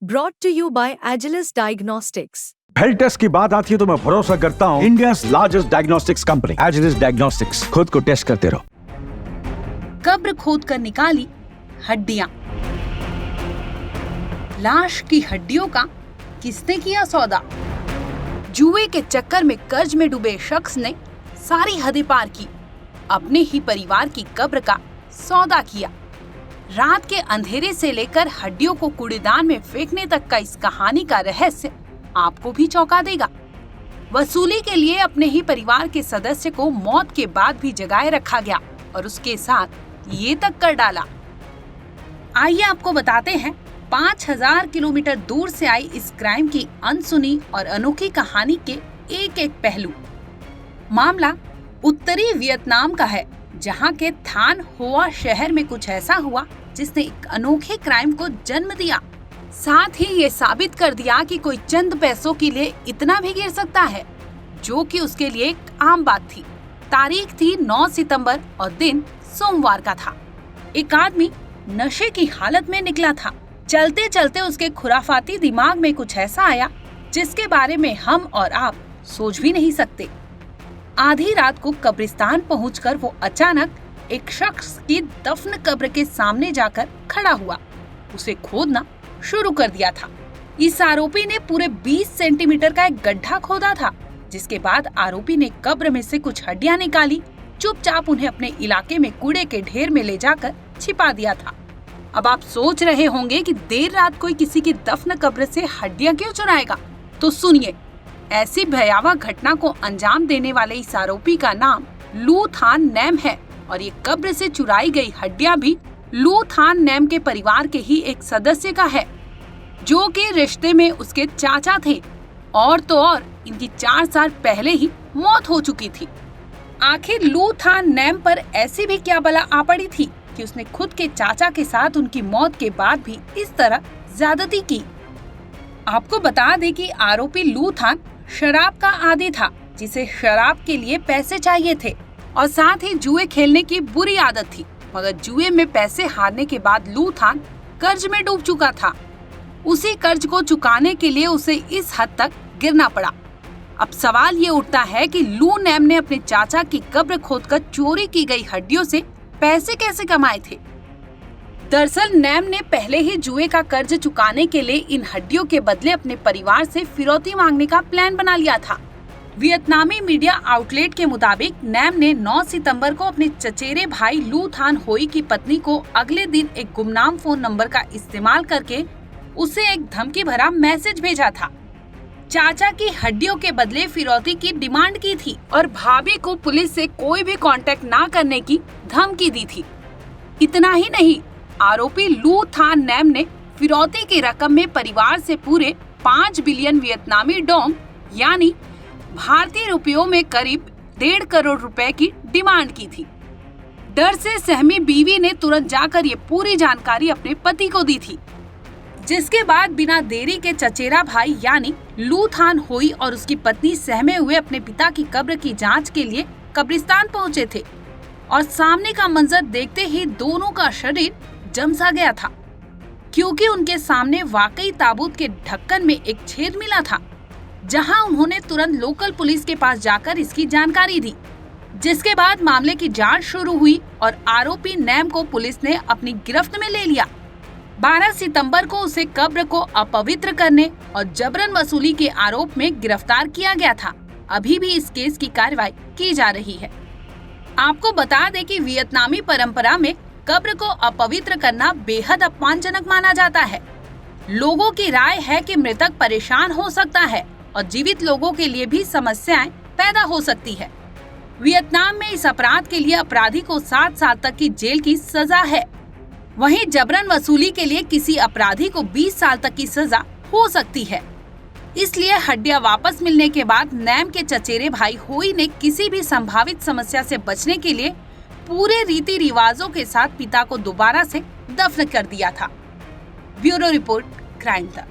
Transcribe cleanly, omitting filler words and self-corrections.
Brought to you by Agilus Diagnostics. Health test की बात आती है तो मैं भरोसा करता हूँ India's largest diagnostics company Agilus diagnostics. खुद को टेस्ट करते रहो। कब्र खोद कर निकाली हड्डियां। लाश की हड्डियों का किसने किया सौदा? जुए के चक्कर में कर्ज में डूबे शख्स ने सारी हदें पार की, अपने ही परिवार की कब्र का सौदा किया। रात के अंधेरे से लेकर हड्डियों को कूड़ेदान में फेंकने तक का इस कहानी का रहस्य आपको भी चौंका देगा। वसूली के लिए अपने ही परिवार के सदस्य को मौत के बाद भी जगाए रखा गया और उसके साथ ये तक कर डाला। आइए आपको बताते हैं 5000 किलोमीटर दूर से आई इस क्राइम की अनसुनी और अनोखी कहानी के एक एक पहलू। मामला उत्तरी वियतनाम का है, जहां के थान होआ शहर में कुछ ऐसा हुआ जिसने एक अनोखे क्राइम को जन्म दिया, साथ ही ये साबित कर दिया कि कोई चंद पैसों के लिए इतना भी गिर सकता है, जो कि उसके लिए एक आम बात थी। तारीख थी 9 सितंबर और दिन सोमवार का था। एक आदमी नशे की हालत में निकला था। चलते चलते उसके खुराफाती दिमाग में कुछ ऐसा आया जिसके बारे में हम और आप सोच भी नहीं सकते। आधी रात को कब्रिस्तान पहुंचकर वो अचानक एक शख्स की दफन कब्र के सामने जाकर खड़ा हुआ। उसे खोदना शुरू कर दिया था। इस आरोपी ने पूरे 20 सेंटीमीटर का एक गड्ढा खोदा था, जिसके बाद आरोपी ने कब्र में से कुछ हड्डियां निकाली, चुपचाप उन्हें अपने इलाके में कूड़े के ढेर में ले जाकर छिपा दिया था। अब आप सोच रहे होंगे कि देर रात कोई किसी की दफन कब्र से हड्डियां क्यों चुराएगा? तो सुनिए, ऐसी भयावह घटना को अंजाम देने वाले इस आरोपी का नाम लू थान नैम है और ये कब्र से चुराई गई हड्डियां भी लू थान नैम के परिवार के ही एक सदस्य का है, जो कि रिश्ते में उसके चाचा थे। और तो और इनकी 4 साल पहले ही मौत हो चुकी थी। आखिर लू थान नैम पर ऐसी भी क्या बला आ पड़ी थी कि उसने खुद के चाचा के साथ उनकी मौत के बाद भी इस तरह ज्यादती की? आपको बता दें कि आरोपी लू थान शराब का आदी था, जिसे शराब के लिए पैसे चाहिए थे और साथ ही जुए खेलने की बुरी आदत थी। मगर जुए में पैसे हारने के बाद लू थान कर्ज में डूब चुका था। उसी कर्ज को चुकाने के लिए उसे इस हद तक गिरना पड़ा। अब सवाल ये उठता है कि लू नैम ने अपने चाचा की कब्र खोदकर चोरी की गई हड्डियों से पैसे कैसे कमाए थे? दरअसल नैम ने पहले ही जुए का कर्ज चुकाने के लिए इन हड्डियों के बदले अपने परिवार से फिरौती मांगने का प्लान बना लिया था। वियतनामी मीडिया आउटलेट के मुताबिक नैम ने 9 सितंबर को अपने चचेरे भाई लू थान होई की पत्नी को अगले दिन एक गुमनाम फोन नंबर का इस्तेमाल करके उसे एक धमकी भरा मैसेज भेजा था। चाचा की हड्डियों के बदले फिरौती की डिमांड की थी और भाभी को पुलिस से कोई भी कांटेक्ट ना करने की धमकी दी थी। इतना ही नहीं, आरोपी लू थान नैम ने फिरौती की रकम में परिवार से पूरे 5 बिलियन वियतनामी डोंग यानी भारतीय रुपयों में करीब 1.5 करोड़ रुपए की डिमांड की थी। डर से सहमी बीवी ने तुरंत जाकर ये पूरी जानकारी अपने पति को दी थी, जिसके बाद बिना देरी के चचेरा भाई यानी लू थान होई और उसकी पत्नी सहमे हुए अपने पिता की कब्र की जांच के लिए कब्रिस्तान पहुंचे थे। और सामने का मंजर देखते ही दोनों का शरीर जम सा गया था, क्योंकि उनके सामने वाकई ताबूत के ढक्कन में एक छेद मिला था, जहां उन्होंने तुरंत लोकल पुलिस के पास जाकर इसकी जानकारी दी, जिसके बाद मामले की जांच शुरू हुई और आरोपी नैम को पुलिस ने अपनी गिरफ्त में ले लिया। 12 सितंबर को उसे कब्र को अपवित्र करने और जबरन वसूली के आरोप में गिरफ्तार किया गया था। अभी भी इस केस की कार्रवाई की जा रही है। आपको बता दें कि वियतनामी परंपरा में कब्र को अपवित्र करना बेहद अपमानजनक माना जाता है। लोगों की राय है कि मृतक परेशान हो सकता है और जीवित लोगों के लिए भी समस्याएं पैदा हो सकती है। वियतनाम में इस अपराध के लिए अपराधी को 7 साल तक की जेल की सजा है। वहीं जबरन वसूली के लिए किसी अपराधी को 20 साल तक की सजा हो सकती है। इसलिए हड्डियां वापस मिलने के बाद नैम के चचेरे भाई होई ने किसी भी संभावित समस्या से बचने के लिए पूरे रीति रिवाजों के साथ पिता को दोबारा से दफन कर दिया था। ब्यूरो रिपोर्ट, क्राइम तक।